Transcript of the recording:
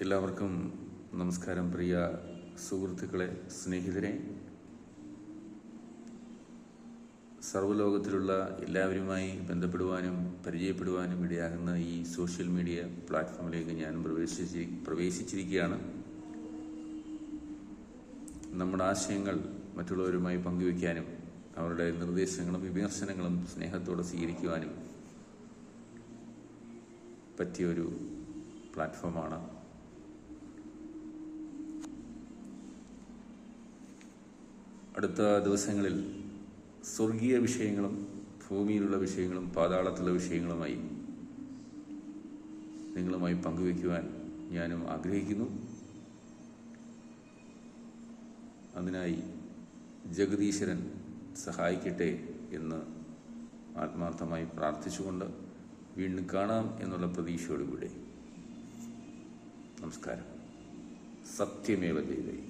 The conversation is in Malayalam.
എല്ലാവർക്കും നമസ്കാരം. പ്രിയ സുഹൃത്തുക്കളെ, സ്നേഹിതരെ, സർവ്വലോകത്തിലുള്ള എല്ലാവരുമായി ബന്ധപ്പെടുവാനും പരിചയപ്പെടുവാനും ഇടയാകുന്ന ഈ സോഷ്യൽ മീഡിയ പ്ലാറ്റ്ഫോമിലേക്ക് ഞാൻ പ്രവേശിച്ചിരിക്കുകയാണ്. നമ്മുടെ ആശയങ്ങൾ മറ്റുള്ളവരുമായി പങ്കുവയ്ക്കാനും അവരുടെ നിർദ്ദേശങ്ങളും വിമർശനങ്ങളും സ്നേഹത്തോടെ സ്വീകരിക്കുവാനും പറ്റിയൊരു പ്ലാറ്റ്ഫോമാണ്. അടുത്ത ദിവസങ്ങളിൽ സ്വർഗീയ വിഷയങ്ങളും ഭൂമിയിലുള്ള വിഷയങ്ങളും പാതാളത്തിലുള്ള വിഷയങ്ങളുമായി നിങ്ങളുമായി പങ്കുവയ്ക്കുവാൻ ഞാനും ആഗ്രഹിക്കുന്നു. അതിനായി ജഗദീശ്വരൻ സഹായിക്കട്ടെ എന്ന് ആത്മാർത്ഥമായി പ്രാർത്ഥിച്ചുകൊണ്ട് വീണ്ടും കാണാം എന്നുള്ള പ്രതീക്ഷയോടുകൂടി നമസ്കാരം. സത്യമേവ ജയതേ.